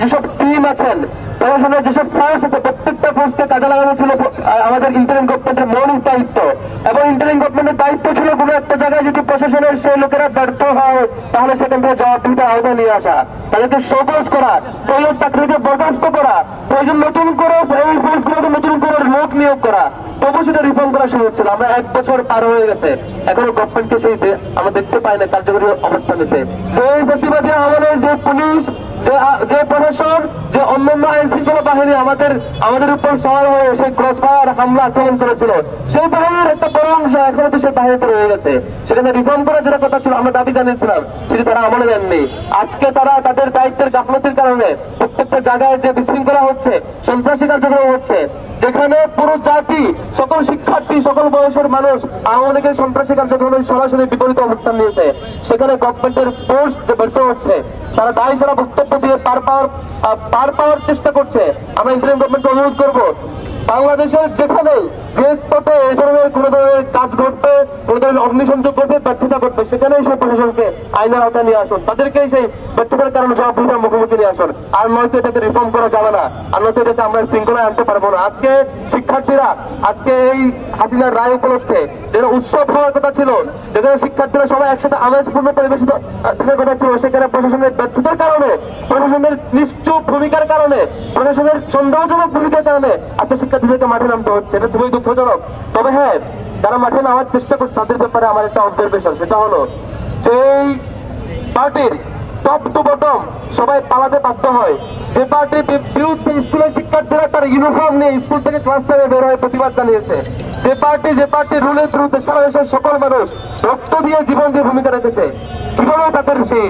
যেসব টিম আছেন, প্রশাসনের যেসব ফোর্স আছে, প্রত্যেকটা ফোর্সকে কাজে লাগানো ছিল আমাদের ইন্টারিম গভর্নমেন্টের মৌলিক দায়িত্ব। এবং ইন্টারিম গভর্নমেন্টের দায়িত্ব ছিল কোনো একটা জায়গায় যদি প্রশাসনের সেই লোকেরা ব্যর্থ হয়, তাহলে সেখান থেকে জবাবদিহিতার আওতায় নিয়ে আসা, তাদেরকে সবুজ করা, প্রয়োজন চাকরিকে বরখাস্ত করা, প্রয়োজন নতুন করে এই ফোর্সগুলোকে নতুন করে লোক নিয়োগ করা, তবু সেটা রিফর্ম করা শুরু হচ্ছিল। আমরা 1 বছর পার হয়ে গেছে, এখনো গভর্নমেন্টকে সেই আমরা দেখতে পাই না কার্যকরী অবস্থান নিতে। যে ফেসিবাদী আমলে যে পুলিশ, যে প্রশাসন, যে অন্যান্য আইন শৃঙ্খলা বাহিনী আমাদের উপর সওয়ার হয়ে সেই ক্রসফায়ার হামলা আক্রমণ করেছিল, সেই বাহিনীর একটা বড় অংশ এখনো তো সেই বাহিনীতে রয়ে গেছে। সেখানে রিফর্ম করার যেটা কথা ছিল, আমরা দাবি জানিয়েছিলাম, সেটি তারা আমলে নেননি। আজকে তারা তাদের দায়িত্বের গাফলতির কারণে প্রত্যেকটা জায়গায় যে বিশৃঙ্খলা হচ্ছে, সন্ত্রাসী কার্যক্রম হচ্ছে, যেখানে পুরো জাতি, সকল শিক্ষার্থী, সকল বয়সের মানুষ আওয়ামী লীগের সন্ত্রাসী কার্যক্রমের সরাসরি বিপরীত অবস্থান নিয়েছে, সেখানে গভর্নমেন্টের ফোর্স যে ব্যর্থ হচ্ছে, তারা দায়ী সারা বক্তব্য দিয়ে পার পাওয়ার চেষ্টা করছে। আমরা ইন্টারিম গভর্নমেন্টকে অনুরোধ করবো, বাংলাদেশের যেখানে যে স্পটে এই ধরনের কোন ধরনের কাজ ঘটবে, কোন ধরনের অগ্নিসংযোগ ঘটবে, ব্যর্থতা ঘটবে, সেখানেই সেই প্রশাসনকে আইনের আওতায় নিয়ে আসুন, তাদেরকেই সেই ব্যর্থতার কারণে জবাবদিহিতার মুখোমুখি নিয়ে আসুন। আর নয়তো এটাকে রিফর্ম করা যাবে না, আর নয়তো এটাকে আমরা শৃঙ্খলায় আনতে পারবো না। আজকে শিক্ষার্থীরা, আজকে এই হাসিনার রায় উপলক্ষে যেটা উৎসব হওয়ার কথা ছিল, যেখানে শিক্ষার্থীরা সবাই একসাথে আমেজপূর্ণ পরিবেশিত থাকার কথা ছিল, সেখানে প্রশাসনের ব্যর্থতার কারণে, প্রশাসনের নিশ্চুপ ভূমিকার কারণে, প্রশাসনের সন্দেহজনক ভূমিকার কারণে আজকে শিক্ষার্থীদেরকে মাঠে নামতে হচ্ছে। এটা খুবই দুঃখজনক। তবে হ্যাঁ, যারা মাঠে নামার চেষ্টা করছে তাদের ব্যাপারে আমার একটা অবজারভেশন, সেটা হলো যে পার্টির টপ টু বটম সবাই পালাতে বাধ্য হয়, যে পার্টির বিরুদ্ধে স্কুলের শিক্ষার্থীরা তার ইউনিফর্ম নিয়ে স্কুল থেকে ক্লাস টাইমে বের হয়ে প্রতিবাদ জানিয়েছে, যে পার্টি রুলের বিরুদ্ধে সারা দেশের সকল মানুষ রক্ত দিয়ে জীবন দিয়ে ভূমিকা রেখেছে, কিভাবে তাদের সেই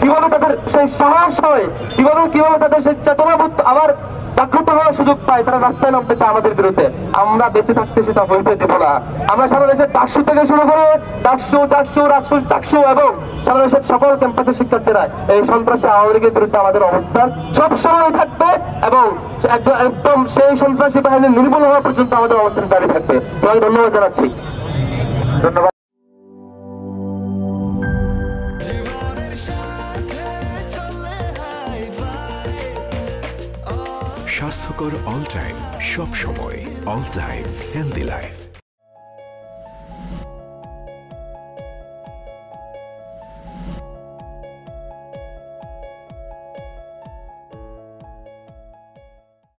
কিভাবে তাদের সেই সাহস হয়, কিভাবে তাদের সেই চেতনাবোধ আবার জাগ্রত হওয়ার সুযোগ পায়, তারা রাস্তায় নামতে চায় আমাদের বিরুদ্ধে। আমরা বেঁচে থাকতে সেটা হইতে দেব না। আমরা সারা দেশের ডাকসু থেকে শুরু করে চাকসু এবং সারা দেশের সকল ক্যাম্পাসের শিক্ষার্থীরা এই সন্ত্রাসী আওয়ামী লীগের বিরুদ্ধে আমাদের অবস্থান সবসময় থাকবে এবং একদম সেই সন্ত্রাসী বাহিনী নির্মূল হওয়া পর্যন্ত আমাদের অবস্থান জারি থাকবে। তোমাকে ধন্যবাদ জানাচ্ছি। ধন্যবাদ। স্বাস্থ্যকর অল টাইম, সব সময় অল টাইম হেলদি লাইফ।